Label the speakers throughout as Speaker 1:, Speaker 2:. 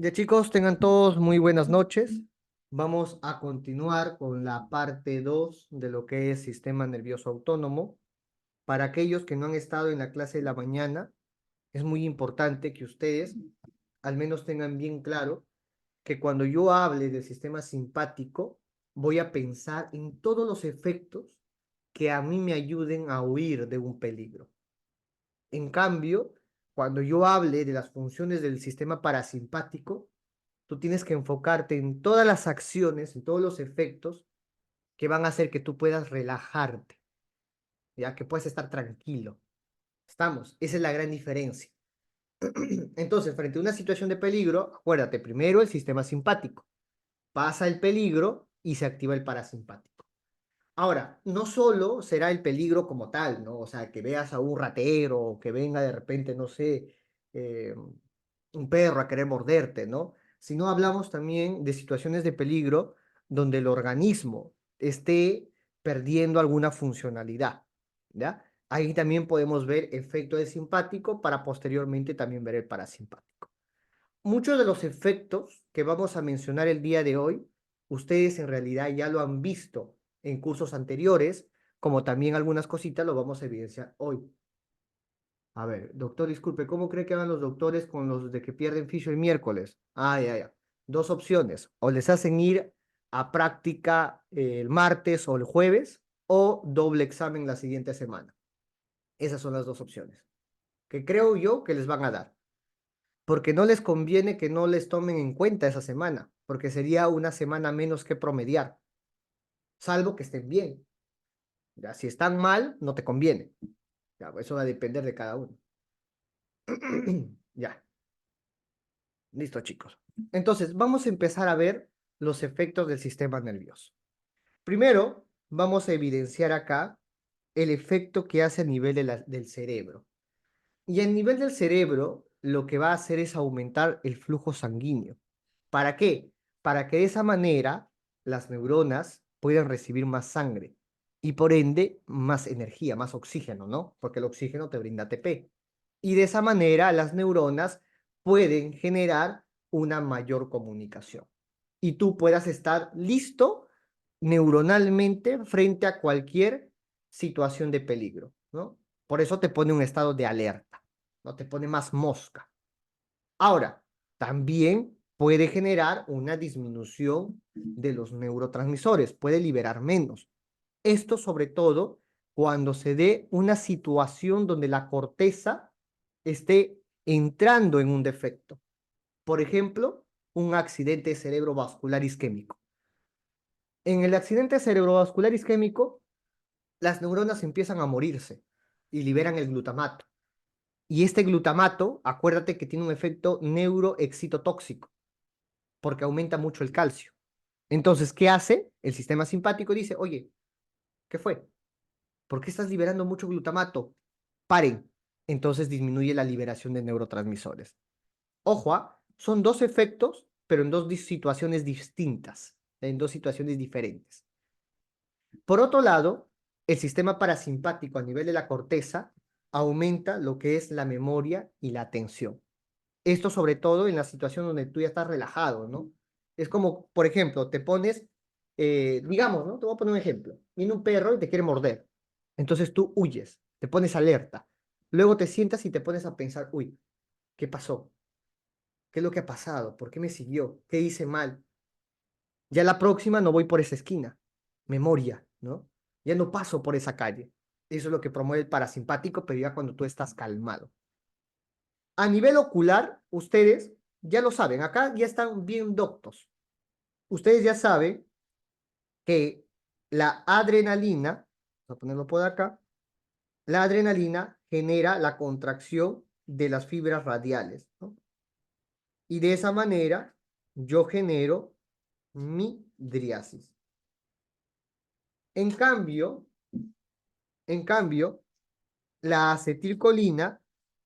Speaker 1: Ya chicos, tengan todos muy buenas noches. Vamos a continuar con la parte 2 de lo que es sistema nervioso autónomo. Para aquellos que no han estado en la clase de la mañana, es muy importante que ustedes al menos tengan bien claro que cuando yo hable del sistema simpático, voy a pensar en todos los efectos que a mí me ayuden a huir de un peligro. En cambio, cuando yo hable de las funciones del sistema parasimpático, tú tienes que enfocarte en todas las acciones, en todos los efectos que van a hacer que tú puedas relajarte, ya que puedas estar tranquilo. Estamos, esa es la gran diferencia. Entonces, frente a una situación de peligro, acuérdate, primero el sistema simpático, pasa el peligro y se activa el parasimpático. Ahora, no solo será el peligro como tal, ¿no? O sea, que veas a un ratero o que venga de repente, no sé, un perro a querer morderte, ¿no? Sino hablamos también de situaciones de peligro donde el organismo esté perdiendo alguna funcionalidad, ¿ya? Ahí también podemos ver efecto del simpático para posteriormente también ver el parasimpático. Muchos de los efectos que vamos a mencionar el día de hoy, ustedes en realidad ya lo han visto en cursos anteriores, como también algunas cositas lo vamos a evidenciar hoy. A ver, doctor, disculpe, ¿cómo cree que hagan los doctores con los de que pierden fisio el miércoles? Ah, ya, ya. Dos opciones. O les hacen ir a práctica el martes o el jueves, o doble examen la siguiente semana. Esas son las dos opciones que creo yo que les van a dar. Porque no les conviene que no les tomen en cuenta esa semana, porque sería una semana menos que promediar, salvo que estén bien. Ya, si están mal, no te conviene. Ya, eso va a depender de cada uno. Ya, listo, chicos. Entonces, vamos a empezar a ver los efectos del sistema nervioso. Primero, vamos a evidenciar acá el efecto que hace a nivel del cerebro. Y a nivel del cerebro, lo que va a hacer es aumentar el flujo sanguíneo. ¿Para qué? Para que de esa manera las neuronas puedan recibir más sangre y por ende más energía, más oxígeno, ¿no? Porque el oxígeno te brinda ATP. Y de esa manera las neuronas pueden generar una mayor comunicación. Y tú puedas estar listo neuronalmente frente a cualquier situación de peligro, ¿no? Por eso te pone un estado de alerta, ¿no? Te pone más mosca. Ahora, también puede generar una disminución de los neurotransmisores, puede liberar menos. Esto sobre todo cuando se dé una situación donde la corteza esté entrando en un defecto. Por ejemplo, un accidente cerebrovascular isquémico. En el accidente cerebrovascular isquémico, las neuronas empiezan a morirse y liberan el glutamato. Y este glutamato, acuérdate que tiene un efecto neuroexcitotóxico porque aumenta mucho el calcio. Entonces, ¿qué hace? El sistema simpático dice, oye, ¿qué fue? ¿Por qué estás liberando mucho glutamato? Paren. Entonces disminuye la liberación de neurotransmisores. Ojo, son dos efectos, pero en dos situaciones distintas, en dos situaciones diferentes. Por otro lado, el sistema parasimpático a nivel de la corteza aumenta lo que es la memoria y la atención. Esto sobre todo en la situación donde tú ya estás relajado, ¿no? Es como, por ejemplo, te pones, digamos, ¿no? Te voy a poner un ejemplo. Viene un perro y te quiere morder. Entonces tú huyes, te pones alerta. Luego te sientas y te pones a pensar, uy, ¿qué pasó? ¿Qué es lo que ha pasado? ¿Por qué me siguió? ¿Qué hice mal? Ya la próxima no voy por esa esquina. Memoria, ¿no? Ya no paso por esa calle. Eso es lo que promueve el parasimpático, pero ya cuando tú estás calmado. A nivel ocular, ustedes ya lo saben, acá ya están bien doctos. Ustedes ya saben que la adrenalina, voy a ponerlo por acá, la adrenalina genera la contracción de las fibras radiales, ¿no? Y de esa manera yo genero midriasis. En cambio, en cambio, la acetilcolina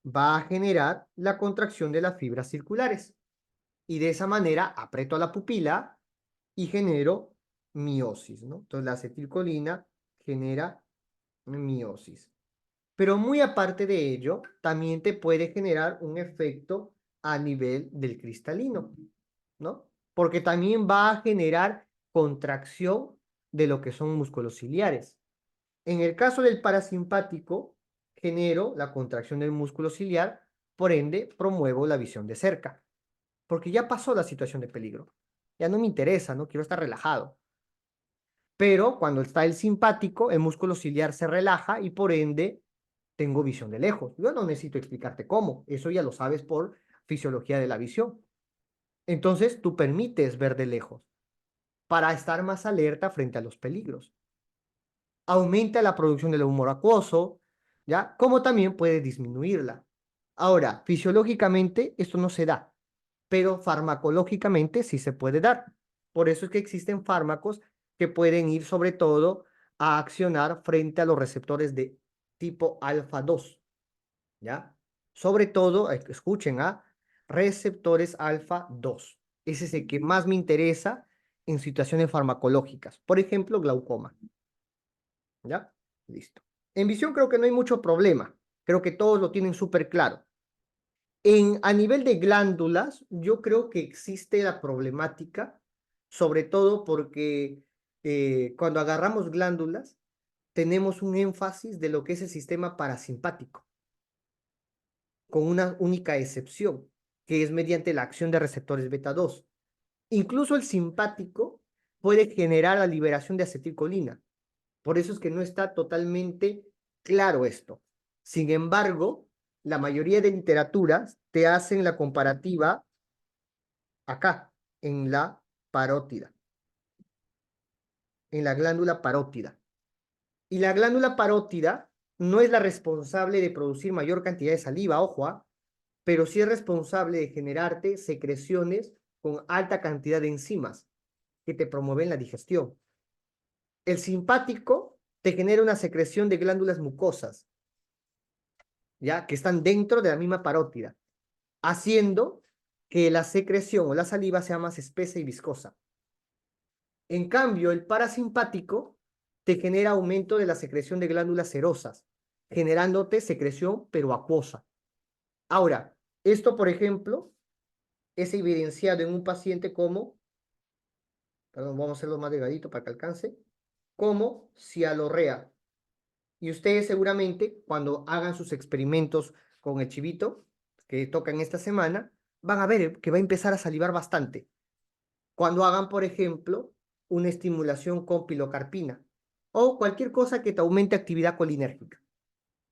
Speaker 1: va a generar la contracción de las fibras circulares. Y de esa manera aprieto la pupila y genero miosis, ¿no? Entonces la acetilcolina genera miosis. Pero muy aparte de ello, también te puede generar un efecto a nivel del cristalino, ¿no? Porque también va a generar contracción de lo que son músculos ciliares. En el caso del parasimpático, genero la contracción del músculo ciliar, por ende, promuevo la visión de cerca, porque ya pasó la situación de peligro. Ya no me interesa, no quiero estar relajado. Pero cuando está el simpático, el músculo ciliar se relaja y por ende tengo visión de lejos. Yo no necesito explicarte cómo, eso ya lo sabes por fisiología de la visión. Entonces tú permites ver de lejos para estar más alerta frente a los peligros. Aumenta la producción del humor acuoso, ¿ya? Como también puede disminuirla. Ahora, fisiológicamente esto no se da, pero farmacológicamente sí se puede dar. Por eso es que existen fármacos que pueden ir sobre todo a accionar frente a los receptores de tipo alfa 2, ¿ya? Sobre todo, escuchen, receptores alfa 2. Ese es el que más me interesa en situaciones farmacológicas. Por ejemplo, glaucoma, ¿ya? Listo. En visión creo que no hay mucho problema. Creo que todos lo tienen súper claro. A nivel de glándulas, yo creo que existe la problemática, sobre todo porque cuando agarramos glándulas, tenemos un énfasis de lo que es el sistema parasimpático, con una única excepción, que es mediante la acción de receptores beta 2. Incluso el simpático puede generar la liberación de acetilcolina. Por eso es que no está totalmente claro esto. Sin embargo, la mayoría de literaturas te hacen la comparativa acá, en la parótida, en la glándula parótida. Y la glándula parótida no es la responsable de producir mayor cantidad de saliva, ojo, pero sí es responsable de generarte secreciones con alta cantidad de enzimas que te promueven la digestión. El simpático te genera una secreción de glándulas mucosas, ¿ya? Que están dentro de la misma parótida, haciendo que la secreción o la saliva sea más espesa y viscosa. En cambio, el parasimpático te genera aumento de la secreción de glándulas serosas, generándote secreción pero acuosa. Ahora, esto, por ejemplo, es evidenciado en un paciente como, perdón, vamos a hacerlo más delgadito para que alcance, como cialorrea. Y ustedes seguramente, cuando hagan sus experimentos con el chivito, que tocan esta semana, van a ver que va a empezar a salivar bastante. Cuando hagan, por ejemplo, una estimulación con pilocarpina o cualquier cosa que te aumente actividad colinérgica,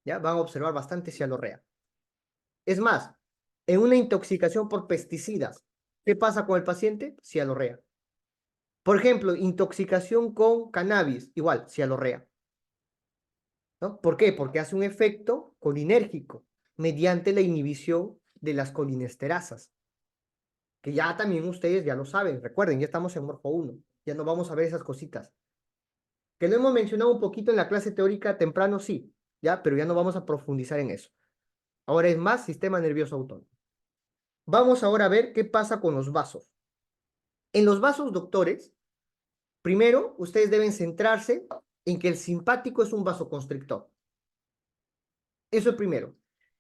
Speaker 1: ¿ya? Van a observar bastante cialorrea. Es más, en una intoxicación por pesticidas, ¿qué pasa con el paciente? Cialorrea. Por ejemplo, intoxicación con cannabis, igual, cialorrea, ¿no? ¿Por qué? Porque hace un efecto colinérgico mediante la inhibición de las colinesterasas, que ya también ustedes ya lo saben, recuerden, ya estamos en Morfo 1, ya no vamos a ver esas cositas. Que lo hemos mencionado un poquito en la clase teórica temprano, sí, ya, pero ya no vamos a profundizar en eso. Ahora es más sistema nervioso autónomo. Vamos ahora a ver qué pasa con los vasos. En los vasos, doctores, primero ustedes deben centrarse en que el simpático es un vasoconstrictor. Eso es primero.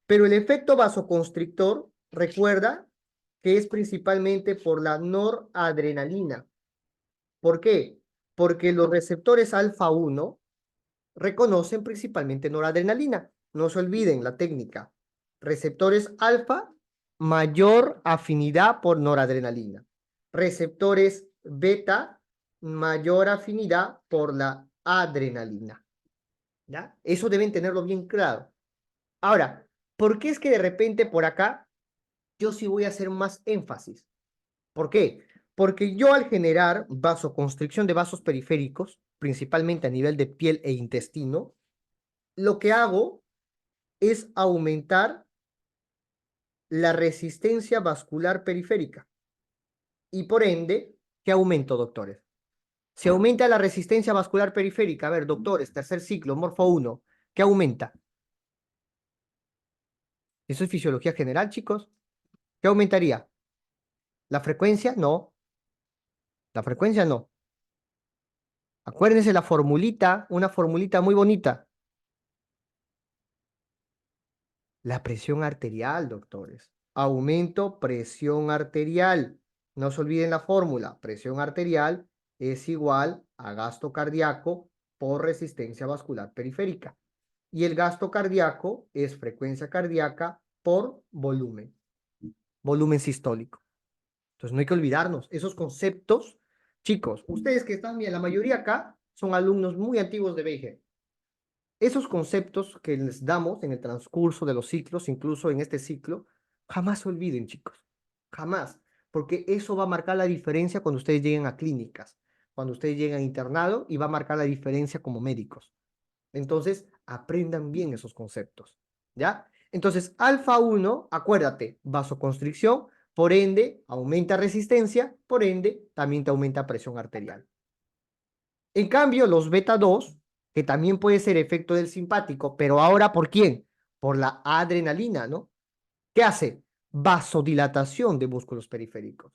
Speaker 1: Pero el efecto vasoconstrictor, recuerda que es principalmente por la noradrenalina. ¿Por qué? Porque los receptores alfa 1 reconocen principalmente noradrenalina. No se olviden la técnica. Receptores alfa, mayor afinidad por noradrenalina. Receptores beta, mayor afinidad por la adrenalina. ¿Ya? Eso deben tenerlo bien claro. Ahora, ¿por qué es que de repente por acá yo sí voy a hacer más énfasis? ¿Por qué? Porque yo al generar vasoconstricción de vasos periféricos, principalmente a nivel de piel e intestino, lo que hago es aumentar la resistencia vascular periférica. Y por ende, ¿qué aumento, doctores? Si aumenta la resistencia vascular periférica, a ver, doctores, tercer ciclo, Morfo 1, ¿qué aumenta? ¿Eso es fisiología general, chicos? ¿Qué aumentaría? ¿La frecuencia? No. La frecuencia no. Acuérdense la formulita, una formulita muy bonita. La presión arterial, doctores. aumento presión arterial. No se olviden la fórmula. Presión arterial es igual a gasto cardíaco por resistencia vascular periférica. Y el gasto cardíaco es frecuencia cardíaca por volumen sistólico. Entonces no hay que olvidarnos esos conceptos. Chicos, ustedes que están bien, la mayoría acá son alumnos muy antiguos de BG. Esos conceptos que les damos en el transcurso de los ciclos, incluso en este ciclo, jamás se olviden, chicos. Jamás. Porque eso va a marcar la diferencia cuando ustedes lleguen a clínicas, cuando ustedes lleguen a internado y va a marcar la diferencia como médicos. Entonces, aprendan bien esos conceptos. ¿Ya? Entonces, alfa 1, acuérdate, vasoconstricción, por ende, aumenta resistencia, por ende, también te aumenta presión arterial. En cambio, los beta 2, que también puede ser efecto del simpático, pero ahora ¿por quién? Por la adrenalina, ¿no? ¿Qué hace? Vasodilatación de músculos periféricos.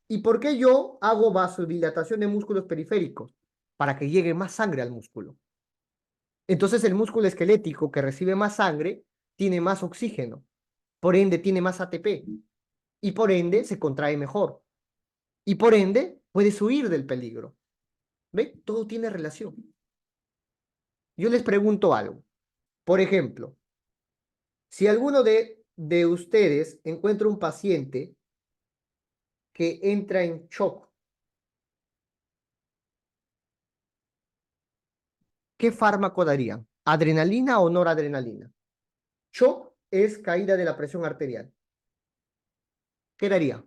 Speaker 1: ¿Y por qué yo hago vasodilatación de músculos periféricos? Para que llegue más sangre al músculo. Entonces el músculo esquelético que recibe más sangre tiene más oxígeno, por ende tiene más ATP y por ende se contrae mejor y por ende puedes huir del peligro. ¿Ve? Todo tiene relación. Yo les pregunto algo. Por ejemplo, si alguno de ustedes encuentra un paciente que entra en shock, ¿qué fármaco darían? ¿Adrenalina o noradrenalina? Shock es caída de la presión arterial. ¿Qué daría,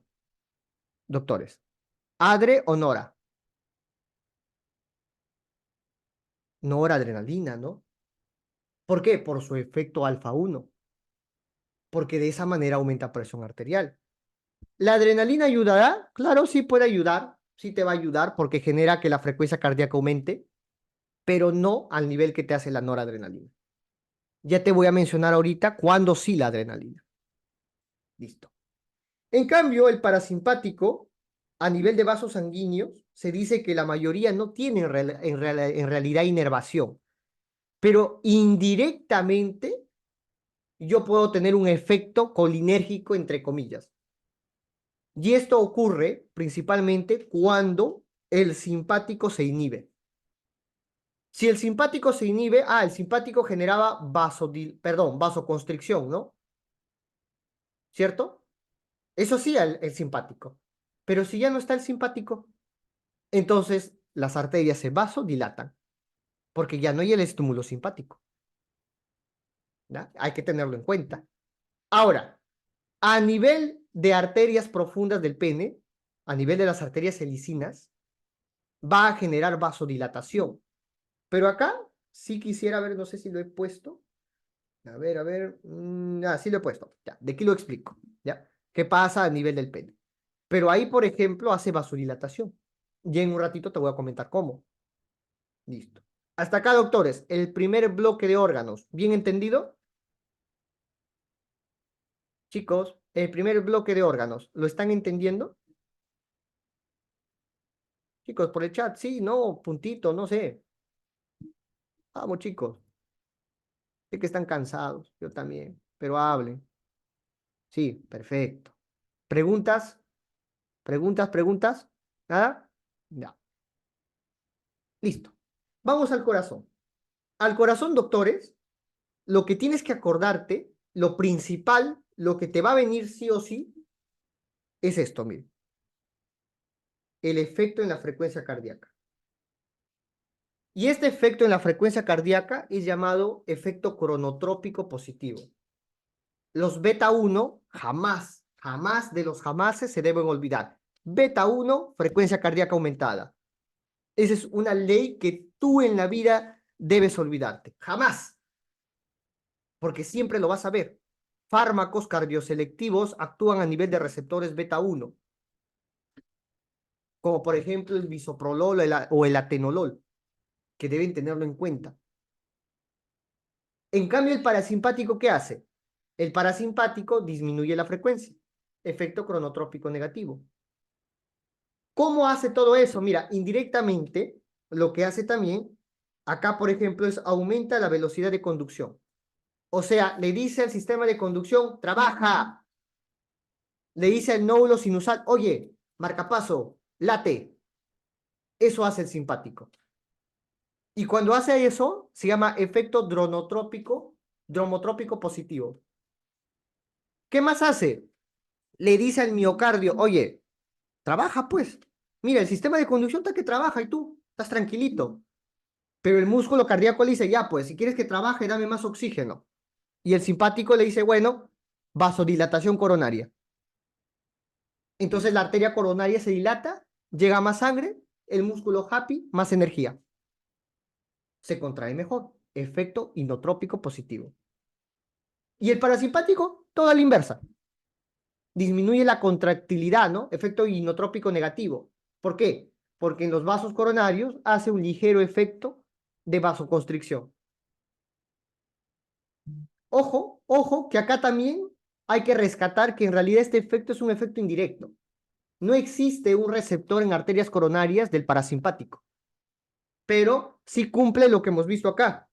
Speaker 1: doctores? ¿Adre o nora? Noradrenalina, ¿no? ¿Por qué? Por su efecto alfa 1, porque de esa manera aumenta presión arterial. ¿La adrenalina ayudará? Claro, sí puede ayudar, sí te va a ayudar porque genera que la frecuencia cardíaca aumente, pero no al nivel que te hace la noradrenalina. Ya te voy a mencionar ahorita cuándo sí la adrenalina. Listo. En cambio, el parasimpático, a nivel de vasos sanguíneos, se dice que la mayoría no tiene en realidad inervación, pero indirectamente yo puedo tener un efecto colinérgico, entre comillas. Y esto ocurre principalmente cuando el simpático se inhibe. Si el simpático se inhibe, el simpático generaba vasoconstricción, ¿no? ¿Cierto? Eso sí, el simpático. Pero si ya no está el simpático, entonces las arterias se vasodilatan, porque ya no hay el estímulo simpático. ¿Ya? Hay que tenerlo en cuenta. Ahora, a nivel de arterias profundas del pene, a nivel de las arterias helicinas, va a generar vasodilatación. Pero acá sí quisiera ver, no sé si lo he puesto. A ver. Sí lo he puesto. Ya, de aquí lo explico. ¿Ya? ¿Qué pasa a nivel del pene? Pero ahí, por ejemplo, hace vasodilatación. Y en un ratito te voy a comentar cómo. Listo. Hasta acá, doctores, el primer bloque de órganos. ¿Bien entendido? Chicos, el primer bloque de órganos. ¿Lo están entendiendo? Chicos, por el chat, sí, no, puntito, no sé. Vamos, chicos. Sé que están cansados, yo también, pero hablen. Sí, perfecto. ¿Preguntas? ¿Preguntas? ¿Nada? Ya. Listo. Vamos al corazón. Al corazón, doctores, lo que tienes que acordarte, lo principal, lo que te va a venir sí o sí, es esto, miren. El efecto en la frecuencia cardíaca. Y este efecto en la frecuencia cardíaca es llamado efecto cronotrópico positivo. Los beta 1 jamás de los jamases se deben olvidar. Beta 1, frecuencia cardíaca aumentada. Esa es una ley que tú en la vida debes olvidarte. Jamás. Porque siempre lo vas a ver. Fármacos cardioselectivos actúan a nivel de receptores beta 1, como por ejemplo el bisoprolol o el atenolol, que deben tenerlo en cuenta. En cambio, el parasimpático, ¿qué hace? El parasimpático disminuye la frecuencia. Efecto cronotrópico negativo. ¿Cómo hace todo eso? Mira, indirectamente, lo que hace también, acá por ejemplo, es aumenta la velocidad de conducción. O sea, le dice al sistema de conducción, trabaja. le dice al nódulo sinusal, oye, marcapaso, late. Eso hace el simpático. Y cuando hace eso, se llama efecto dromotrópico positivo. ¿Qué más hace? Le dice al miocardio, oye, trabaja pues. Mira, el sistema de conducción está que trabaja y tú estás tranquilito. Pero el músculo cardíaco le dice, ya pues, si quieres que trabaje, dame más oxígeno. Y el simpático le dice, bueno, vasodilatación coronaria. Entonces la arteria coronaria se dilata, llega más sangre, el músculo happy, más energía. Se contrae mejor. Efecto inotrópico positivo. Y el parasimpático, todo a la inversa. Disminuye la contractilidad, ¿no? Efecto inotrópico negativo. ¿Por qué? Porque en los vasos coronarios hace un ligero efecto de vasoconstricción. Ojo, ojo, que acá también hay que rescatar que en realidad este efecto es un efecto indirecto. No existe un receptor en arterias coronarias del parasimpático, pero sí cumple lo que hemos visto acá,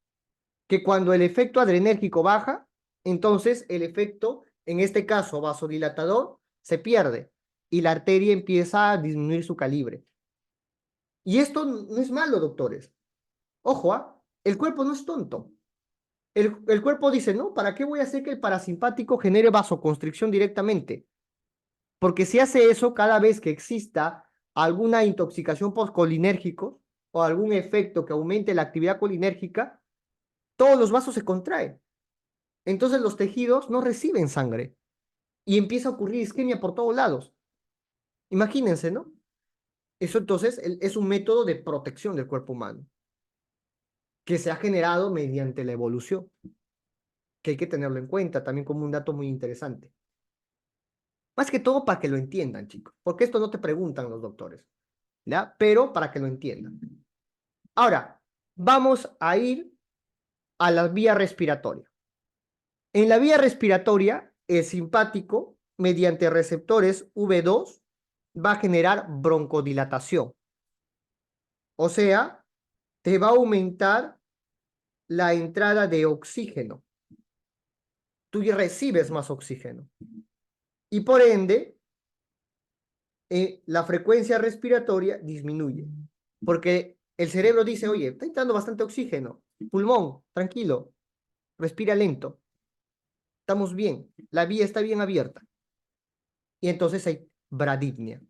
Speaker 1: que cuando el efecto adrenérgico baja, entonces el efecto, en este caso vasodilatador, se pierde y la arteria empieza a disminuir su calibre. Y esto no es malo, doctores. Ojo, el cuerpo no es tonto. El cuerpo dice, no, ¿para qué voy a hacer que el parasimpático genere vasoconstricción directamente? Porque si hace eso cada vez que exista alguna intoxicación por colinérgicos o algún efecto que aumente la actividad colinérgica, todos los vasos se contraen. Entonces los tejidos no reciben sangre y empieza a ocurrir isquemia por todos lados. Imagínense, ¿no? Eso entonces es un método de protección del cuerpo humano que se ha generado mediante la evolución, que hay que tenerlo en cuenta también como un dato muy interesante. Más que todo para que lo entiendan, chicos, porque esto no te preguntan los doctores, ¿ya? Pero para que lo entiendan. Ahora, vamos a ir a la vía respiratoria. En la vía respiratoria, el simpático, mediante receptores V2, va a generar broncodilatación. O sea, te va a aumentar la entrada de oxígeno. Tú ya recibes más oxígeno. Y por ende, la frecuencia respiratoria disminuye. Porque el cerebro dice, oye, está entrando bastante oxígeno. Pulmón, tranquilo, respira lento. Estamos bien, la vía está bien abierta. Y entonces hay bradipnia.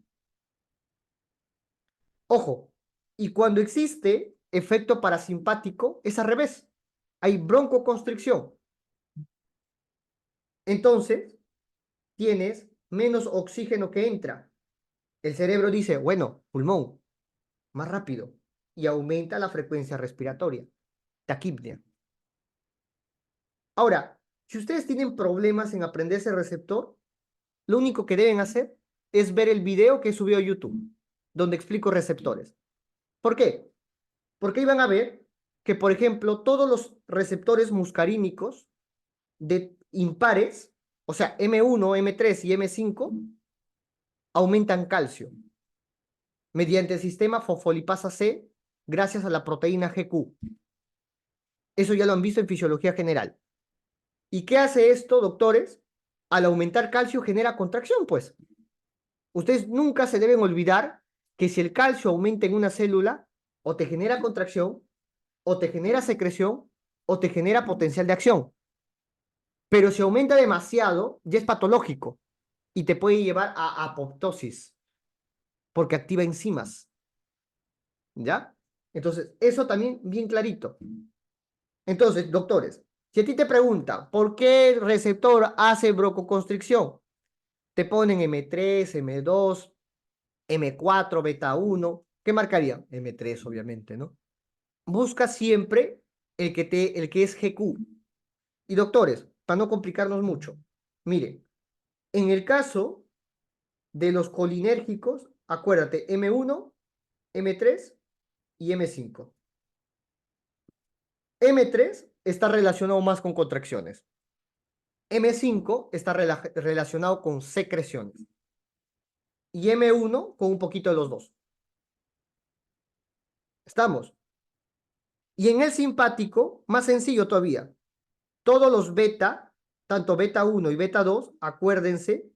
Speaker 1: Ojo, y cuando existe efecto parasimpático, es al revés. Hay broncoconstricción. Entonces, tienes menos oxígeno que entra. El cerebro dice, bueno, pulmón, más rápido. Y aumenta la frecuencia respiratoria. Taquipnea. Ahora, si ustedes tienen problemas en aprender ese receptor, lo único que deben hacer es ver el video que subió a YouTube, donde explico receptores. ¿Por qué? Porque ahí van a ver que, por ejemplo, todos los receptores muscarínicos de impares, o sea, M1, M3 y M5, aumentan calcio mediante el sistema fosfolipasa C gracias a la proteína GQ. Eso ya lo han visto en fisiología general. ¿Y qué hace esto, doctores? Al aumentar calcio genera contracción, pues. Ustedes nunca se deben olvidar que si el calcio aumenta en una célula, o te genera contracción, o te genera secreción, o te genera potencial de acción. Pero si aumenta demasiado, ya es patológico y te puede llevar a apoptosis, porque activa enzimas. ¿Ya? Entonces, eso también bien clarito. Entonces, doctores, si a ti te preguntan, ¿por qué el receptor hace broncoconstricción? Te ponen M3, M2, M4, beta 1. ¿Qué marcaría? M3, obviamente, ¿no? Busca siempre el que es GQ. Y doctores, para no complicarnos mucho, mire, en el caso de los colinérgicos, acuérdate, M1, M3 y M5. M3 está relacionado más con contracciones. M5 está relacionado con secreciones. Y M1 con un poquito de los dos. ¿Estamos? Y en el simpático, más sencillo todavía. Todos los beta, tanto beta 1 y beta 2, acuérdense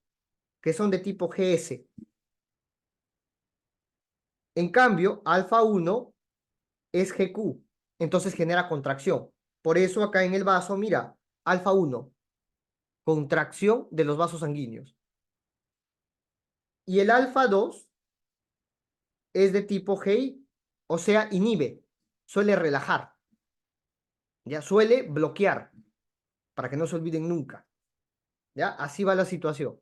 Speaker 1: que son de tipo GS. En cambio, alfa 1 es GQ, entonces genera contracción. Por eso acá en el vaso, mira, alfa 1, contracción de los vasos sanguíneos. Y el alfa 2 es de tipo GI, o sea, inhibe, suele relajar, ya suele bloquear, para que no se olviden nunca. ¿Ya? Así va la situación.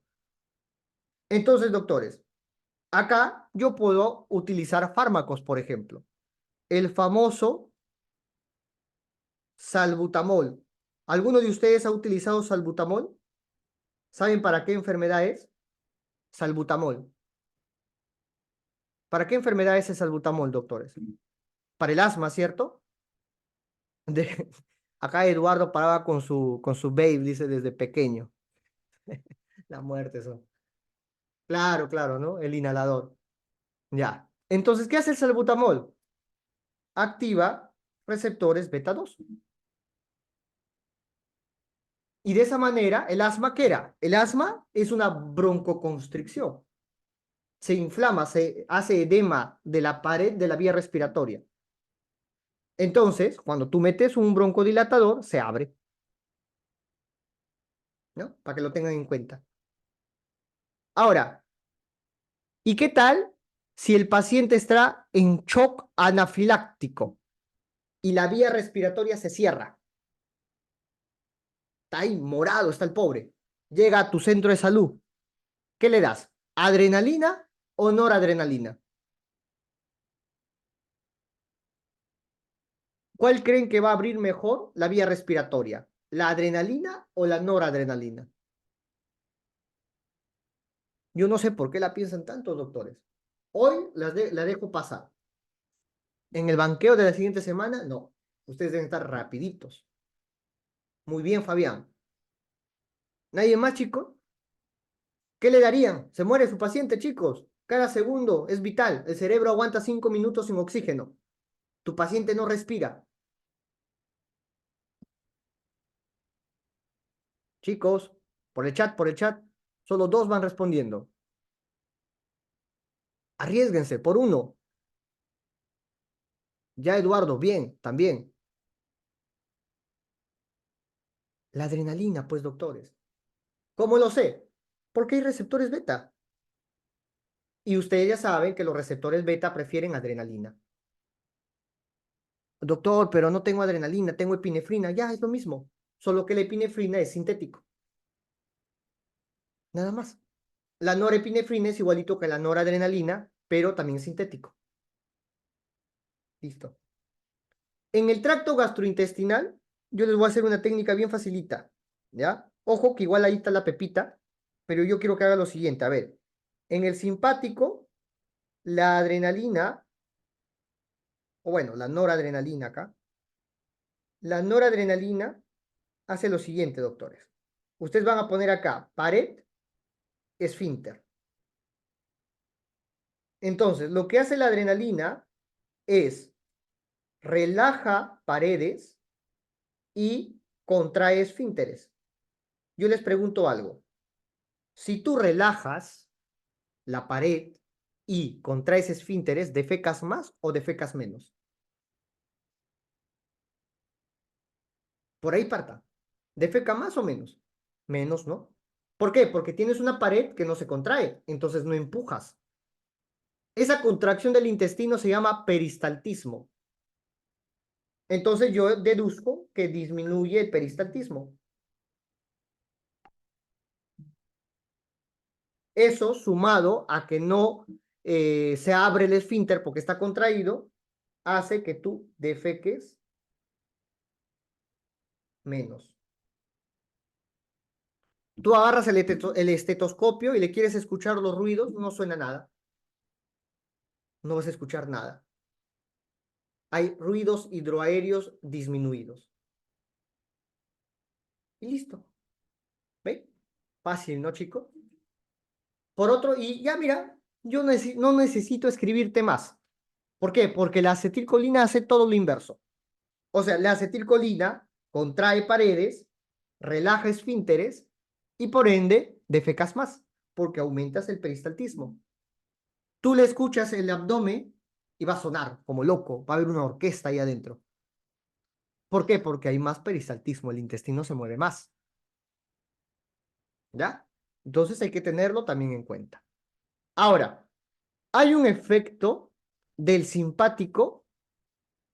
Speaker 1: Entonces, doctores, acá yo puedo utilizar fármacos, por ejemplo. El famoso salbutamol. ¿Alguno de ustedes ha utilizado salbutamol? ¿Saben para qué enfermedad es? Salbutamol. ¿Para qué enfermedad es el salbutamol, doctores? Para el asma, ¿cierto? De... Acá Eduardo paraba con su babe, dice, desde pequeño. La muerte, eso. Claro, claro, ¿no? El inhalador. Ya. Entonces, ¿qué hace el salbutamol? Activa receptores beta 2. Y de esa manera, ¿el asma qué era? El asma es una broncoconstricción. Se inflama, se hace edema de la pared de la vía respiratoria. Entonces, cuando tú metes un broncodilatador, se abre, ¿no? Para que lo tengan en cuenta. Ahora, ¿y qué tal si el paciente está en shock anafiláctico y la vía respiratoria se cierra? Está ahí, morado está el pobre. Llega a tu centro de salud. ¿Qué le das? ¿Adrenalina o noradrenalina? ¿Cuál creen que va a abrir mejor la vía respiratoria? ¿La adrenalina o la noradrenalina? Yo no sé por qué la piensan tantos doctores. Hoy la dejo pasar. En el banqueo de la siguiente semana, no. Ustedes deben estar rapiditos. Muy bien, Fabián. ¿Nadie más, chicos? ¿Qué le darían? Se muere su paciente, chicos. Cada segundo es vital. El cerebro aguanta 5 minutos sin oxígeno. Tu paciente no respira. Chicos, por el chat, solo 2 van respondiendo. Arriésguense por uno. Ya, Eduardo, bien, también. La adrenalina, pues, doctores. ¿Cómo lo sé? Porque hay receptores beta. Y ustedes ya saben que los receptores beta prefieren adrenalina. Doctor, pero no tengo adrenalina, tengo epinefrina. Ya, es lo mismo. Solo que la epinefrina es sintético. Nada más. La norepinefrina es igualito que la noradrenalina, pero también sintético. Listo. En el tracto gastrointestinal, yo les voy a hacer una técnica bien facilita. ¿Ya? Ojo que igual ahí está la pepita, pero yo quiero que haga lo siguiente. A ver, en el simpático, la adrenalina, o bueno, la noradrenalina acá, la noradrenalina hace lo siguiente, doctores. Ustedes van a poner acá pared, esfínter. Entonces, lo que hace la adrenalina es relaja paredes y contrae esfínteres. Yo les pregunto algo. Si tú relajas la pared y contraes esfínteres, ¿defecas más o defecas menos? Por ahí parta. ¿Defeca más o menos? Menos, ¿no? ¿Por qué? Porque tienes una pared que no se contrae, entonces no empujas. Esa contracción del intestino se llama peristaltismo. Entonces yo deduzco que disminuye el peristaltismo. Eso sumado a que no se abre el esfínter porque está contraído, hace que tú defeques menos. Tú agarras el estetoscopio y le quieres escuchar los ruidos, no suena nada. No vas a escuchar nada. Hay ruidos hidroaéreos disminuidos. Y listo. ¿Ve? Fácil, ¿no, chico? Por otro, y ya mira, yo no necesito escribirte más. ¿Por qué? Porque la acetilcolina hace todo lo inverso. O sea, la acetilcolina contrae paredes, relaja esfínteres y por ende defecas más. porque aumentas el peristaltismo. Tú le escuchas el abdomen y va a sonar como loco, va a haber una orquesta ahí adentro. ¿Por qué? Porque hay más peristaltismo, el intestino se mueve más, ¿ya? Entonces hay que tenerlo también en cuenta. Ahora, hay un efecto del simpático.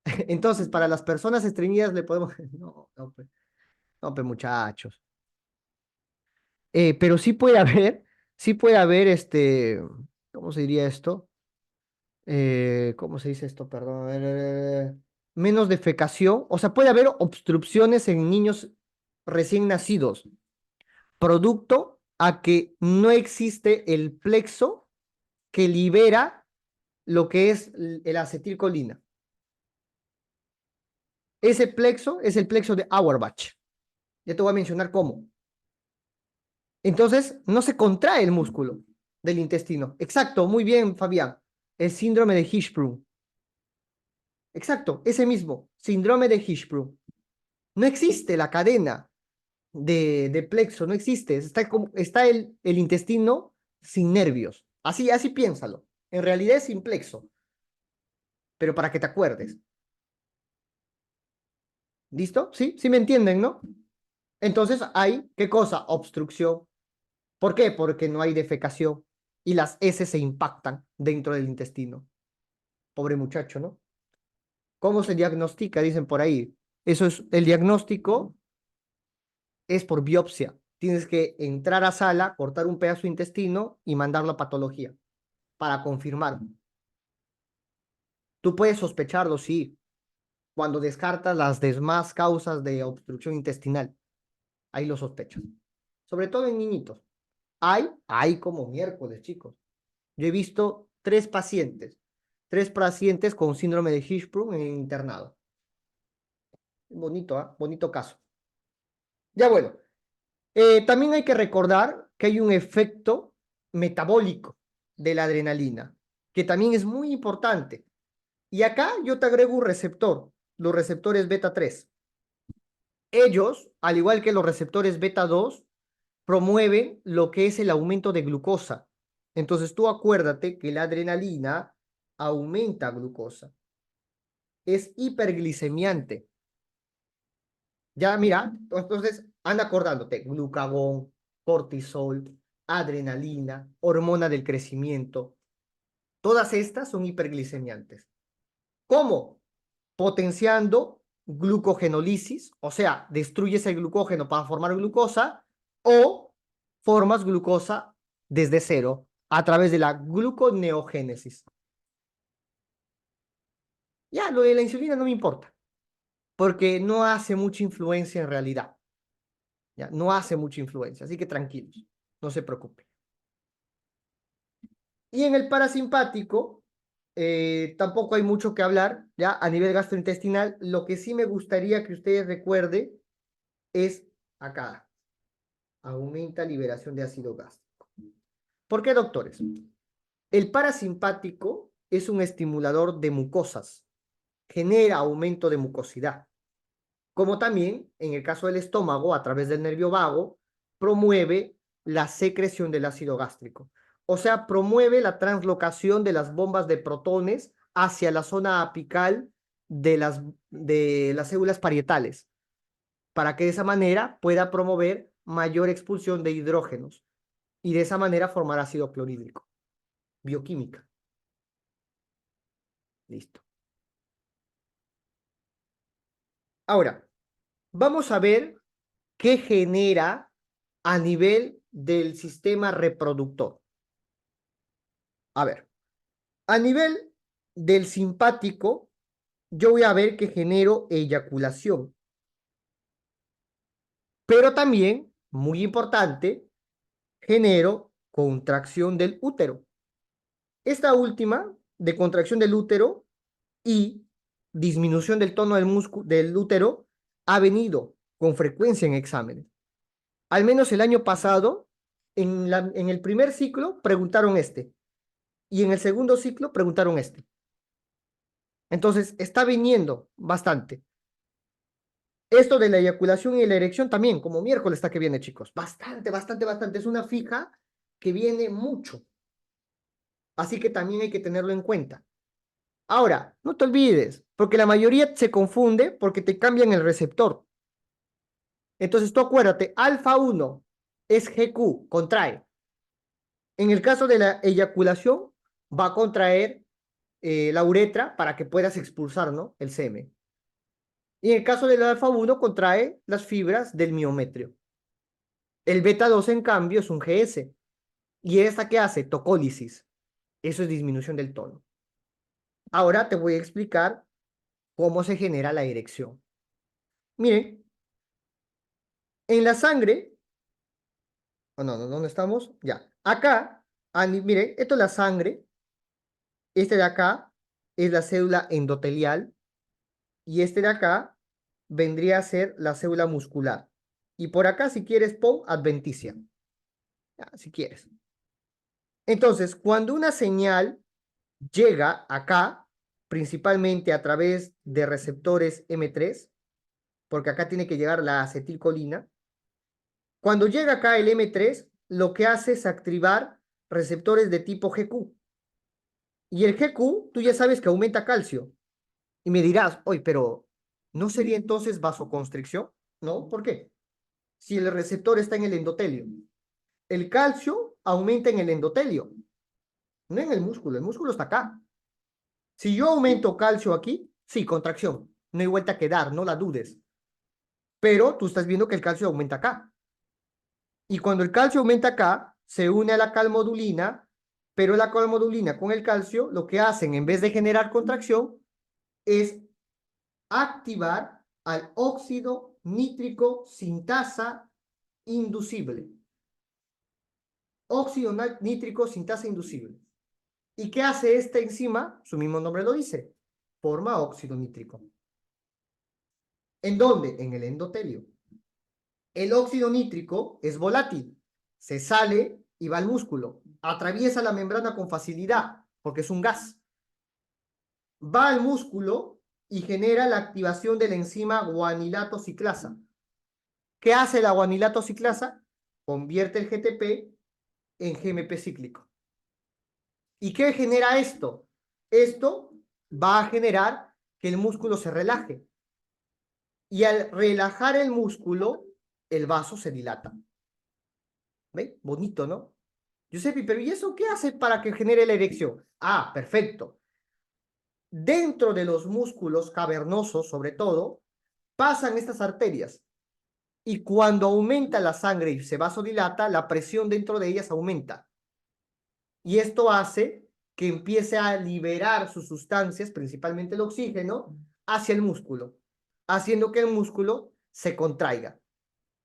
Speaker 1: Entonces, para las personas estreñidas le podemos... No, no, no, muchachos. Pero sí puede haber ¿cómo se diría esto? ¿Cómo se dice esto? Perdón. A ver, menos defecación. O sea, puede haber obstrucciones en niños recién nacidos, producto a que no existe el plexo que libera lo que es el acetilcolina. Ese plexo es el plexo de Auerbach. Ya te voy a mencionar cómo. Entonces, no se contrae el músculo del intestino. Exacto, muy bien, Fabián. El síndrome de Hirschsprung. Exacto, ese mismo, síndrome de Hirschsprung. No existe la cadena de plexo, no existe. Está el intestino sin nervios. Así piénsalo. En realidad es sin plexo, pero para que te acuerdes. ¿Listo? ¿Sí? ¿Sí me entienden, no? Entonces hay, ¿qué cosa? Obstrucción. ¿Por qué? Porque no hay defecación y las heces se impactan dentro del intestino. Pobre muchacho, ¿no? ¿Cómo se diagnostica? Dicen por ahí. Eso es, el diagnóstico es por biopsia. Tienes que entrar a sala, cortar un pedazo de intestino y mandarlo a patología para confirmar. Tú puedes sospecharlo, sí, cuando descartas las demás causas de obstrucción intestinal. Ahí lo sospechas. Sobre todo en niñitos. Hay como miércoles, chicos. Yo he visto tres pacientes con síndrome de Hirschsprung en internado. Bonito, ¿eh? Bonito caso. Ya bueno, también hay que recordar que hay un efecto metabólico de la adrenalina, que también es muy importante. Y acá yo te agrego un receptor, los receptores beta 3. Ellos, al igual que los receptores beta 2, promueven lo que es el aumento de glucosa. Entonces tú acuérdate que la adrenalina aumenta glucosa. Es hiperglicemiante. Ya, mira, entonces anda acordándote, glucagón, cortisol, adrenalina, hormona del crecimiento, todas estas son hiperglicemiantes. ¿Cómo? Potenciando glucogenólisis, o sea, destruyes el glucógeno para formar glucosa o formas glucosa desde cero a través de la gluconeogénesis. Ya, lo de la insulina no me importa, porque no hace mucha influencia en realidad. Ya, no hace mucha influencia, así que tranquilos, no se preocupen. Y en el parasimpático, tampoco hay mucho que hablar, ya a nivel gastrointestinal. Lo que sí me gustaría que ustedes recuerden es acá, aumenta liberación de ácido gástrico. ¿Por qué, doctores? El parasimpático es un estimulador de mucosas, genera aumento de mucosidad, como también, en el caso del estómago, a través del nervio vago, promueve la secreción del ácido gástrico. O sea, promueve la translocación de las bombas de protones hacia la zona apical de las células parietales, para que de esa manera pueda promover mayor expulsión de hidrógenos y de esa manera formar ácido clorhídrico. Bioquímica. Listo. Ahora, vamos a ver qué genera a nivel del sistema reproductor. A ver, a nivel del simpático, yo voy a ver que genero eyaculación, pero también, muy importante, genero contracción del útero. Esta última, de contracción del útero y disminución del tono del útero, ha venido con frecuencia en exámenes. Al menos el año pasado, en el primer ciclo preguntaron y en el segundo ciclo preguntaron Entonces, está viniendo bastante. Esto de la eyaculación y la erección también, como miércoles está que viene, chicos. Bastante, bastante, bastante. Es una fija que viene mucho. Así que también hay que tenerlo en cuenta. Ahora, no te olvides, porque la mayoría se confunde porque te cambian el receptor. Entonces tú acuérdate, alfa 1 es GQ, contrae. En el caso de la eyaculación, va a contraer la uretra para que puedas expulsar, ¿no?, el semen. Y en el caso del alfa 1, contrae las fibras del miometrio. El beta 2, en cambio, es un GS. ¿Y esta qué hace? Tocólisis. Eso es disminución del tono. Ahora te voy a explicar cómo se genera la erección. Miren, en la sangre, oh, no, ¿dónde estamos? Ya. Acá, miren, esto es la sangre. Este de acá es la célula endotelial. Y este de acá vendría a ser la célula muscular. Y por acá, si quieres, pon adventicia. Ya, si quieres. Entonces, cuando una señal llega acá, principalmente a través de receptores M3, porque acá tiene que llegar la acetilcolina, cuando llega acá el M3, lo que hace es activar receptores de tipo GQ. Y el GQ, tú ya sabes que aumenta calcio. Y me dirás, oye, pero ¿no sería entonces vasoconstricción? ¿No? ¿Por qué? Si el receptor está en el endotelio. El calcio aumenta en el endotelio, no en el músculo está acá. Si yo aumento calcio aquí, sí, contracción, no hay vuelta que dar, no la dudes. Pero tú estás viendo que el calcio aumenta acá. Y cuando el calcio aumenta acá, se une a la calmodulina, pero la calmodulina con el calcio lo que hacen en vez de generar contracción es activar al óxido nítrico sintasa inducible. Óxido nítrico sintasa inducible. ¿Y qué hace esta enzima? Su mismo nombre lo dice. Forma óxido nítrico. ¿En dónde? En el endotelio. El óxido nítrico es volátil. Se sale y va al músculo. Atraviesa la membrana con facilidad, porque es un gas. Va al músculo y genera la activación de la enzima guanilato ciclasa. ¿Qué hace la guanilato ciclasa? Convierte el GTP en GMP cíclico. ¿Y qué genera esto? Esto va a generar que el músculo se relaje. Y al relajar el músculo, el vaso se dilata. ¿Ve? Bonito, ¿no? Giuseppe, pero ¿y eso qué hace para que genere la erección? Ah, perfecto. Dentro de los músculos cavernosos, sobre todo, pasan estas arterias. Y cuando aumenta la sangre y se vasodilata, la presión dentro de ellas aumenta. Y esto hace que empiece a liberar sus sustancias, principalmente el oxígeno, hacia el músculo, haciendo que el músculo se contraiga.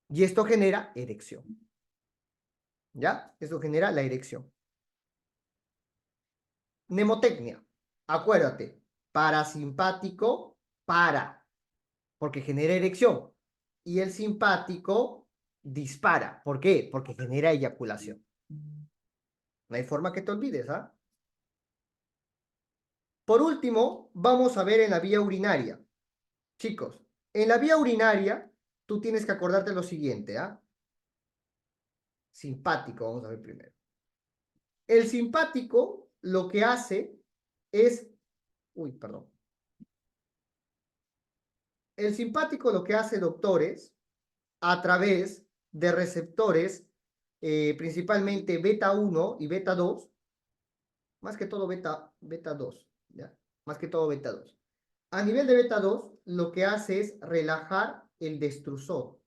Speaker 1: Y esto genera erección. ¿Ya? Esto genera la erección. Mnemotecnia. Acuérdate, parasimpático, para, porque genera erección. Y el simpático dispara. ¿Por qué? Porque genera eyaculación. No hay forma que te olvides, ¿ah? Por último, vamos a ver en la vía urinaria. Chicos, en la vía urinaria, tú tienes que acordarte lo siguiente, ¿ah? Simpático, vamos a ver primero. El simpático lo que hace es... Uy, perdón. El simpático lo que hace, doctores, a través de receptores, principalmente beta 1 y beta 2, más que todo beta 2, ¿ya? Más que todo beta 2. A nivel de beta 2, lo que hace es relajar el destrusor.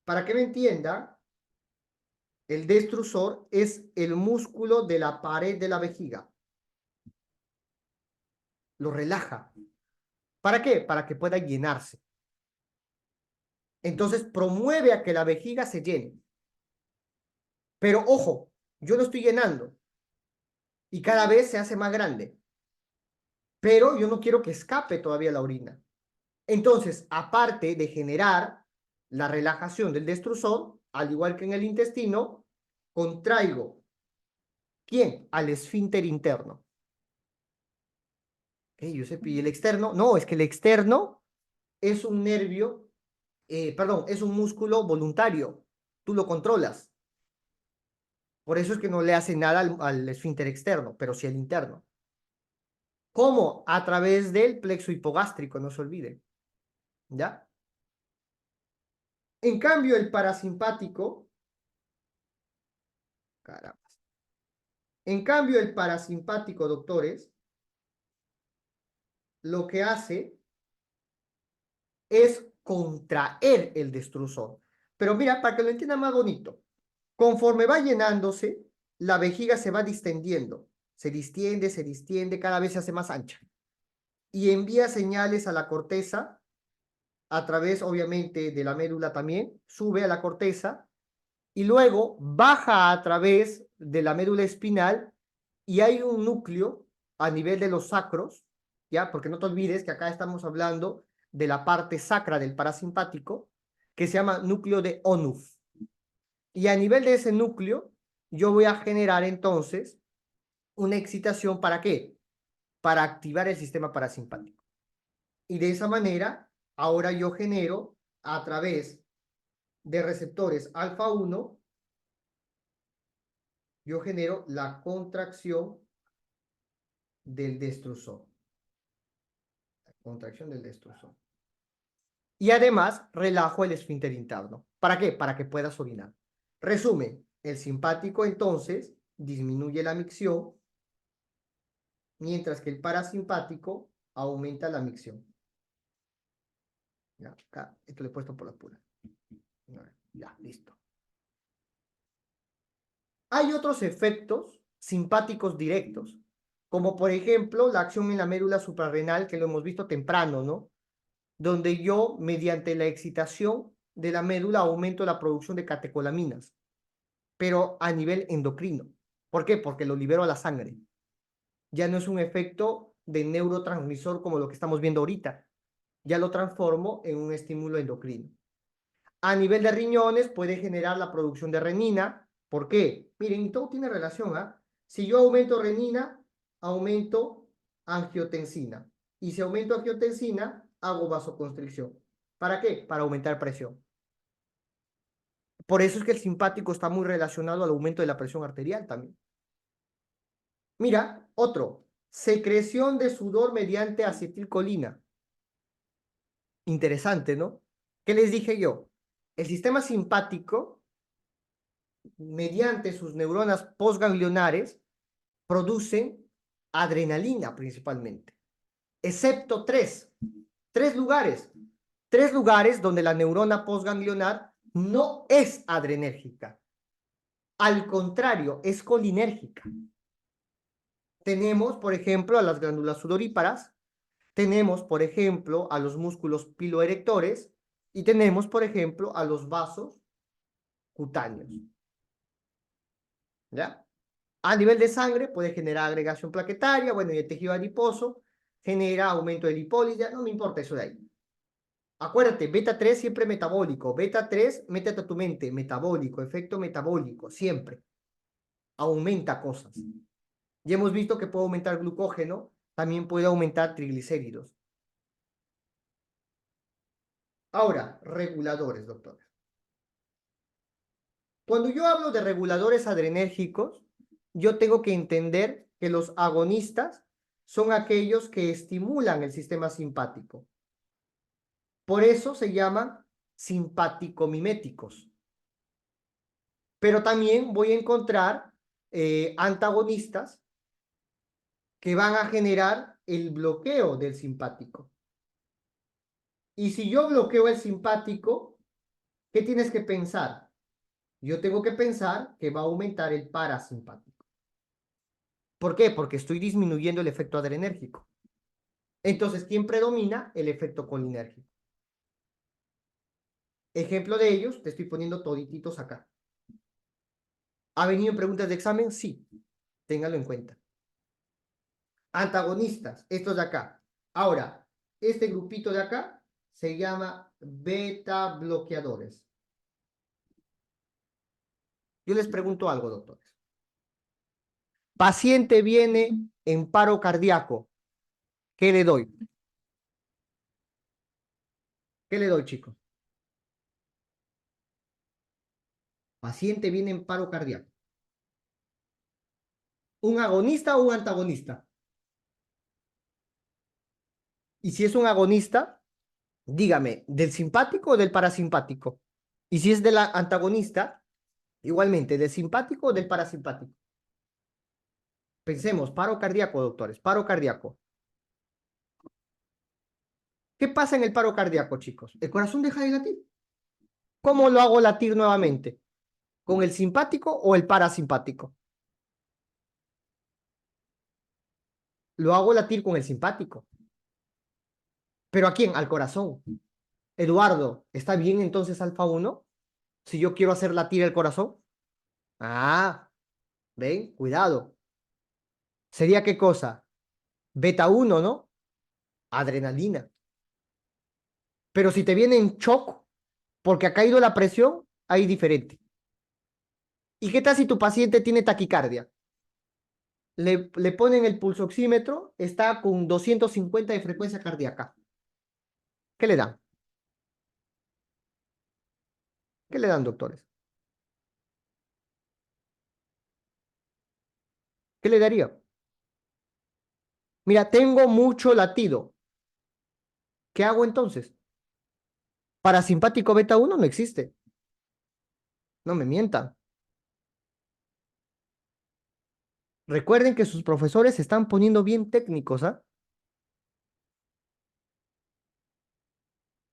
Speaker 1: Para que me entienda, el destrusor es el músculo de la pared de la vejiga. Lo relaja. ¿Para qué? Para que pueda llenarse. Entonces promueve a que la vejiga se llene. Pero ojo, yo lo estoy llenando y cada vez se hace más grande. Pero yo no quiero que escape todavía la orina. Entonces, aparte de generar la relajación del destrusor, al igual que en el intestino, contraigo. ¿Quién? Al esfínter interno. Giuseppe, ¿y el externo? No, es que el externo es un nervio, perdón, es un músculo voluntario. Tú lo controlas. Por eso es que no le hace nada al esfínter externo, pero sí al interno. ¿Cómo? A través del plexo hipogástrico, no se olvide. ¿Ya? En cambio, el parasimpático, caramba. En cambio, el parasimpático, doctores, lo que hace es contraer el destrusor. Pero mira, para que lo entienda más bonito, conforme va llenándose, la vejiga se va distendiendo, se distiende, cada vez se hace más ancha y envía señales a la corteza a través, obviamente, de la médula también, sube a la corteza y luego baja a través de la médula espinal y hay un núcleo a nivel de los sacros, ¿ya? Porque no te olvides que acá estamos hablando de la parte sacra del parasimpático, que se llama núcleo de Onuf. Y a nivel de ese núcleo, yo voy a generar entonces una excitación, ¿para qué? Para activar el sistema parasimpático. Y de esa manera, ahora yo genero a través de receptores alfa 1, yo genero la contracción del destrusor. La contracción del destrusor. Y además relajo el esfínter interno. ¿Para qué? Para que puedas orinar. Resumen, el simpático entonces disminuye la micción, mientras que el parasimpático aumenta la micción. Ya, acá, esto lo he puesto por la pura. Ya, listo. Hay otros efectos simpáticos directos, como por ejemplo la acción en la médula suprarrenal, que lo hemos visto temprano, ¿no? Donde yo, mediante la excitación de la médula, aumento la producción de catecolaminas, pero a nivel endocrino. ¿Por qué? Porque lo libero a la sangre. Ya no es un efecto de neurotransmisor como lo que estamos viendo ahorita. Ya lo transformo en un estímulo endocrino. A nivel de riñones puede generar la producción de renina. ¿Por qué? Miren, todo tiene relación, ¿ah? Si yo aumento renina, aumento angiotensina. Y si aumento angiotensina, hago vasoconstricción. ¿Para qué? Para aumentar presión. Por eso es que el simpático está muy relacionado al aumento de la presión arterial también. Mira, otro. Secreción de sudor mediante acetilcolina. Interesante, ¿no? ¿Qué les dije yo? El sistema simpático, mediante sus neuronas postganglionares, producen adrenalina principalmente, excepto tres lugares. Tres lugares donde la neurona postganglionar no es adrenérgica. Al contrario, es colinérgica. Tenemos, por ejemplo, a las glándulas sudoríparas, tenemos, por ejemplo, a los músculos piloerectores y tenemos, por ejemplo, a los vasos cutáneos. ¿Ya? A nivel de sangre puede generar agregación plaquetaria, bueno, y el tejido adiposo genera aumento de lipólisis, no me importa eso de ahí. Acuérdate, beta 3 siempre metabólico, beta 3, métete a tu mente, metabólico, efecto metabólico, siempre. Aumenta cosas. Ya hemos visto que puede aumentar glucógeno, también puede aumentar triglicéridos. Ahora, reguladores, doctor. Cuando yo hablo de reguladores adrenérgicos, yo tengo que entender que los agonistas son aquellos que estimulan el sistema simpático. Por eso se llaman simpático-miméticos. Pero también voy a encontrar antagonistas que van a generar el bloqueo del simpático. Y si yo bloqueo el simpático, ¿qué tienes que pensar? Yo tengo que pensar que va a aumentar el parasimpático. ¿Por qué? Porque estoy disminuyendo el efecto adrenérgico. Entonces, ¿quién predomina? El efecto colinérgico. Ejemplo de ellos, te estoy poniendo todititos acá. ¿Ha venido en preguntas de examen? Sí, téngalo en cuenta. Antagonistas, estos de acá. Ahora, este grupito de acá se llama beta bloqueadores. Yo les pregunto algo, doctores. Paciente viene en paro cardíaco. ¿Qué le doy? ¿Qué le doy, chicos? Paciente viene en paro cardíaco. ¿Un agonista o un antagonista? Y si es un agonista, dígame, ¿del simpático o del parasimpático? Y si es del antagonista, igualmente, ¿del simpático o del parasimpático? Pensemos, paro cardíaco, doctores, paro cardíaco. ¿Qué pasa en el paro cardíaco, chicos? El corazón deja de latir. ¿Cómo lo hago latir nuevamente? ¿Con el simpático o el parasimpático? Lo hago latir con el simpático. ¿Pero a quién? Al corazón. Eduardo, ¿está bien entonces alfa 1? Si yo quiero hacer latir el corazón. Ah, ven, cuidado. ¿Sería qué cosa? Beta 1, ¿no? Adrenalina. Pero si te viene en shock porque ha caído la presión, ahí diferente. ¿Y qué tal si tu paciente tiene taquicardia? Le ponen el pulsoxímetro, está con 250 de frecuencia cardíaca. ¿Qué le dan? ¿Qué le dan, doctores? ¿Qué le daría? Mira, tengo mucho latido. ¿Qué hago entonces? Parasimpático beta 1 no existe. No me mientan. Recuerden que sus profesores se están poniendo bien técnicos, ¿ah?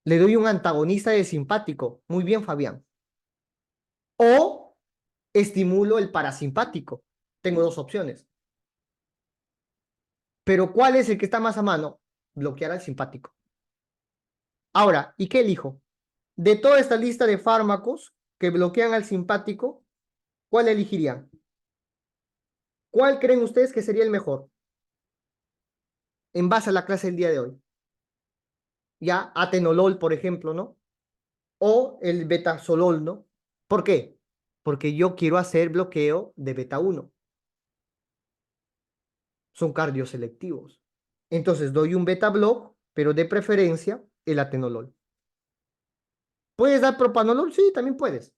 Speaker 1: Le doy un antagonista de simpático. Muy bien, Fabián. O estimulo el parasimpático. Tengo dos opciones. Pero ¿cuál es el que está más a mano? Bloquear al simpático. Ahora, ¿y qué elijo? De toda esta lista de fármacos que bloquean al simpático, ¿cuál elegirían? ¿Cuál creen ustedes que sería el mejor en base a la clase del día de hoy? Ya, atenolol, por ejemplo, ¿no? O el betasolol, ¿no? ¿Por qué? Porque yo quiero hacer bloqueo de beta 1. Son cardioselectivos. Entonces doy un beta block, pero de preferencia el atenolol. ¿Puedes dar propanolol? Sí, también puedes,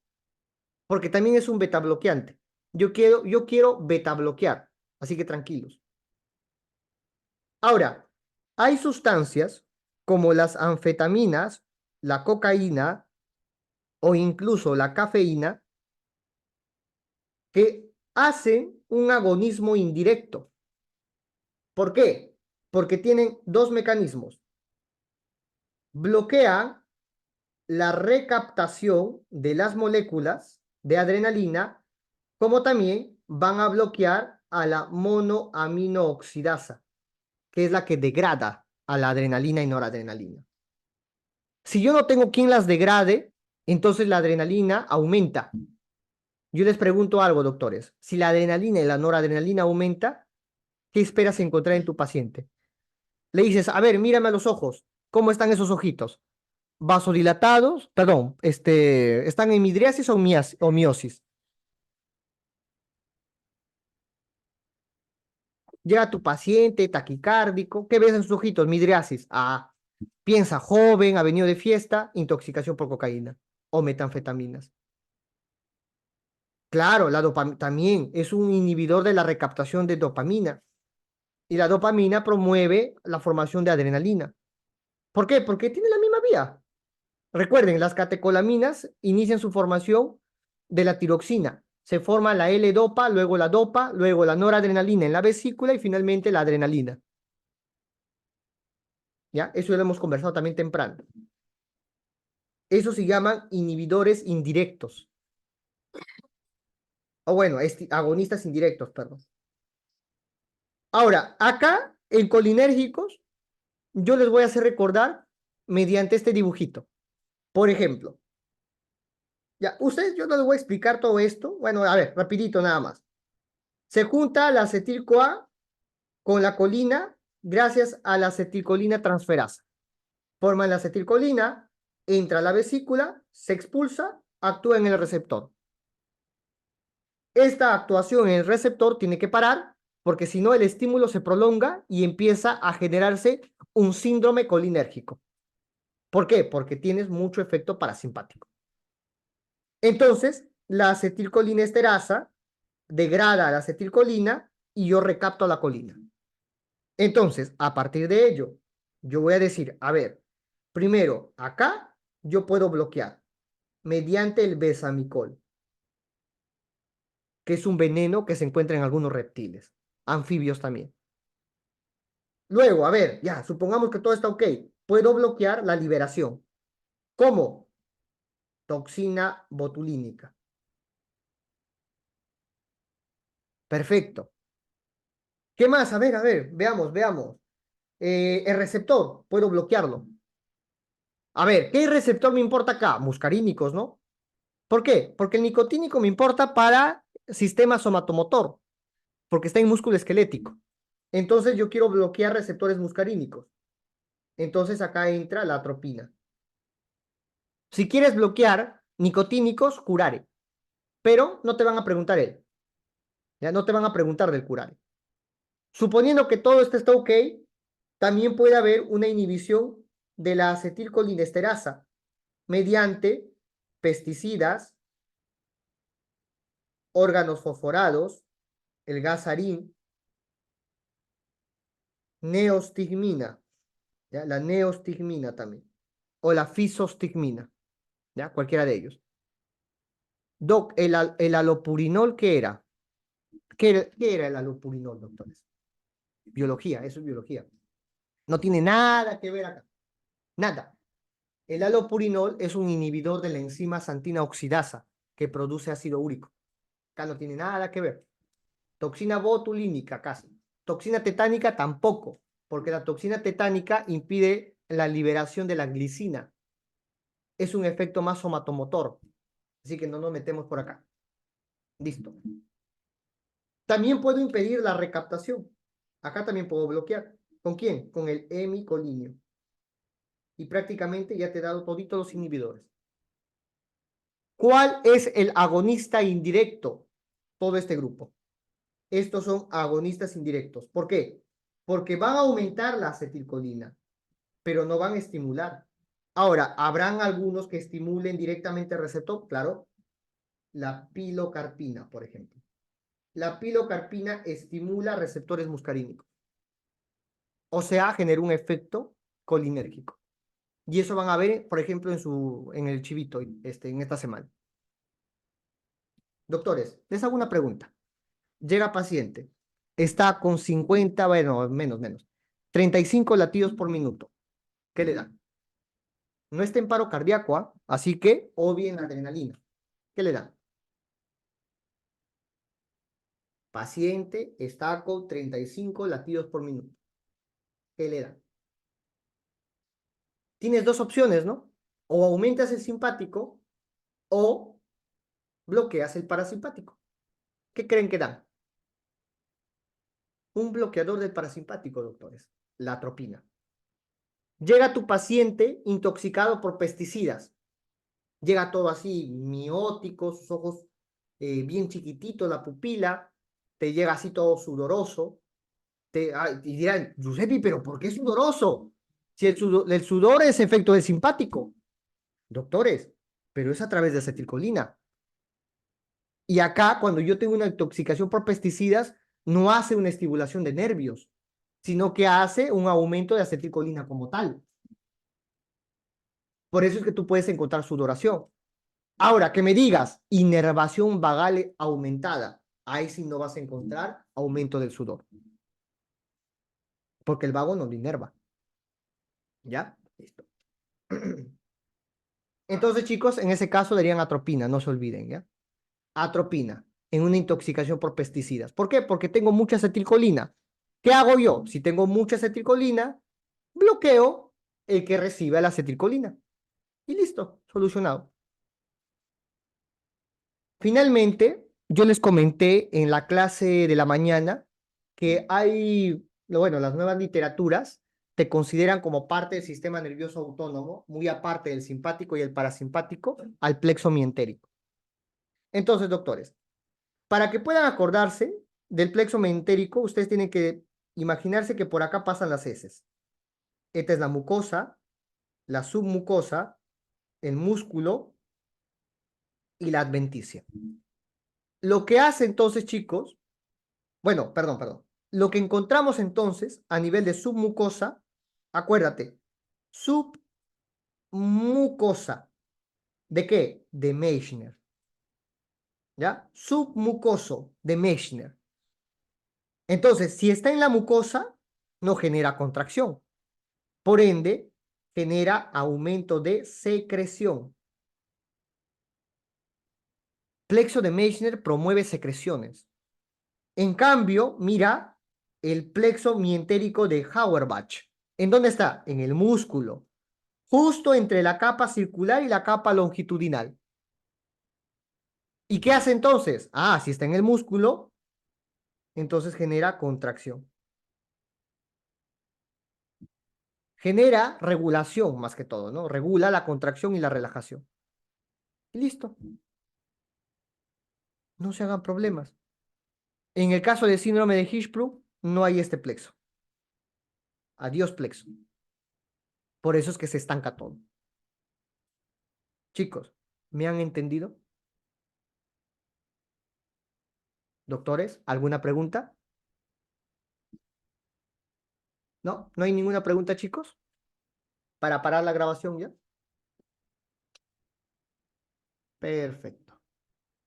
Speaker 1: porque también es un beta bloqueante. Yo quiero beta bloquear, así que tranquilos. Ahora, hay sustancias como las anfetaminas, la cocaína o incluso la cafeína que hacen un agonismo indirecto. ¿Por qué? Porque tienen dos mecanismos. Bloquean la recaptación de las moléculas de adrenalina, como también van a bloquear a la monoaminooxidasa, que es la que degrada a la adrenalina y noradrenalina. Si yo no tengo quien las degrade, entonces la adrenalina aumenta. Yo les pregunto algo, doctores. Si la adrenalina y la noradrenalina aumenta, ¿qué esperas encontrar en tu paciente? Le dices, a ver, mírame a los ojos. ¿Cómo están esos ojitos? Vasodilatados, perdón, ¿están en midriasis o miosis? Llega tu paciente taquicárdico, ¿qué ves en sus ojitos? Midriasis. Ah, piensa joven, ha venido de fiesta, intoxicación por cocaína o metanfetaminas. Claro, la dopamina también es un inhibidor de la recaptación de dopamina y la dopamina promueve la formación de adrenalina. ¿Por qué? Porque tiene la misma vía. Recuerden, las catecolaminas inician su formación de la tiroxina. Se forma la L-dopa, luego la noradrenalina en la vesícula y finalmente la adrenalina. ¿Ya? Eso ya lo hemos conversado también temprano. Eso se llaman inhibidores indirectos. O bueno, agonistas indirectos, perdón. Ahora, acá en colinérgicos, yo les voy a hacer recordar mediante este dibujito. Por ejemplo, ya, ustedes, yo no les voy a explicar todo esto. Bueno, a ver, rapidito nada más. Se junta la acetil-CoA con la colina gracias a la acetilcolina transferasa. Forman la acetilcolina, entra a la vesícula, se expulsa, actúa en el receptor. Esta actuación en el receptor tiene que parar porque si no el estímulo se prolonga y empieza a generarse un síndrome colinérgico. ¿Por qué? Porque tienes mucho efecto parasimpático. Entonces, la acetilcolinesterasa degrada la acetilcolina y yo recapto la colina. Entonces, a partir de ello, yo voy a decir, a ver, primero, acá yo puedo bloquear mediante el besamicol, que es un veneno que se encuentra en algunos reptiles, anfibios también. Luego, a ver, ya, supongamos que todo está ok. Puedo bloquear la liberación. ¿Cómo? Toxina botulínica. Perfecto. ¿Qué más? A ver, veamos. El receptor, puedo bloquearlo. A ver, ¿qué receptor me importa acá? Muscarínicos, ¿no? ¿Por qué? Porque el nicotínico me importa para sistema somatomotor, porque está en músculo esquelético. Entonces yo quiero bloquear receptores muscarínicos. Entonces acá entra la atropina. Si quieres bloquear nicotínicos, curare. Pero no te van a preguntar él. Ya no te van a preguntar del curare. Suponiendo que todo esto está ok, también puede haber una inhibición de la acetilcolinesterasa mediante pesticidas, órganos fosforados, el gasarín, neostigmina, ¿ya? La neostigmina también, o la fisostigmina, ¿ya? Cualquiera de ellos. Doc, el alopurinol, ¿qué era? ¿Qué era el alopurinol, doctores? Biología, eso es biología. No tiene nada que ver acá, nada. El alopurinol es un inhibidor de la enzima santina oxidasa que produce ácido úrico. Acá no tiene nada que ver. Toxina botulínica, casi. Toxina tetánica tampoco, porque la toxina tetánica impide la liberación de la glicina. Es un efecto más somatomotor. Así que no nos metemos por acá. Listo. También puedo impedir la recaptación. Acá también puedo bloquear. ¿Con quién? Con el hemicolinio. Y prácticamente ya te he dado toditos los inhibidores. ¿Cuál es el agonista indirecto? Todo este grupo. Estos son agonistas indirectos. ¿Por qué? Porque van a aumentar la acetilcolina, pero no van a estimular. Ahora, ¿habrán algunos que estimulen directamente el receptor? Claro, la pilocarpina, por ejemplo. La pilocarpina estimula receptores muscarínicos. O sea, genera un efecto colinérgico. Y eso van a ver, por ejemplo, en el chivito, en esta semana. Doctores, les hago una pregunta. Llega paciente, está con 50, bueno, menos, 35 latidos por minuto. ¿Qué le dan? No está en paro cardíaco, ¿ah? Así que o bien adrenalina. ¿Qué le dan? Paciente está con 35 latidos por minuto. ¿Qué le dan? Tienes dos opciones, ¿no? O aumentas el simpático o bloqueas el parasimpático. ¿Qué creen que dan? Un bloqueador del parasimpático, doctores. La atropina. Llega tu paciente intoxicado por pesticidas. Llega todo así, miótico, sus ojos bien chiquititos, la pupila, te llega así todo sudoroso. Y dirán, Giuseppe, pero ¿por qué sudoroso? Si el sudor es efecto del simpático. Doctores, pero es a través de acetilcolina. Y acá, cuando yo tengo una intoxicación por pesticidas, no hace una estimulación de nervios, sino que hace un aumento de acetilcolina como tal. Por eso es que tú puedes encontrar sudoración. Ahora, que me digas, inervación vagal aumentada, ahí sí no vas a encontrar aumento del sudor, porque el vago no lo inerva. ¿Ya? Listo. Entonces, chicos, en ese caso darían atropina, no se olviden, ¿ya? Atropina en una intoxicación por pesticidas. ¿Por qué? Porque tengo mucha acetilcolina. ¿Qué hago yo? Si tengo mucha acetilcolina, bloqueo el que reciba la acetilcolina. Y listo, solucionado. Finalmente, yo les comenté en la clase de la mañana que bueno, las nuevas literaturas te consideran como parte del sistema nervioso autónomo, muy aparte del simpático y el parasimpático, al plexo mientérico. Entonces, doctores, para que puedan acordarse del plexo mentérico, ustedes tienen que imaginarse que por acá pasan las heces. Esta es la mucosa, la submucosa, el músculo y la adventicia. Lo que hace entonces, chicos, Bueno, perdón. Lo que encontramos entonces a nivel de submucosa, acuérdate, submucosa. ¿De qué? De Meissner. ¿Ya? Submucoso de Meissner. Entonces, si está en la mucosa, no genera contracción. Por ende, genera aumento de secreción. Plexo de Meissner promueve secreciones. En cambio, mira el plexo mientérico de Auerbach. ¿En dónde está? En el músculo, justo entre la capa circular y la capa longitudinal. ¿Y qué hace entonces? Ah, si está en el músculo, entonces genera contracción. Genera regulación más que todo, ¿no? Regula la contracción y la relajación. Y listo, no se hagan problemas. En el caso del síndrome de Hirschsprung, no hay este plexo. Adiós plexo. Por eso es que se estanca todo. Chicos, ¿me han entendido? Doctores, ¿alguna pregunta? ¿No? ¿No hay ninguna pregunta, chicos? Para parar la grabación ya. Perfecto.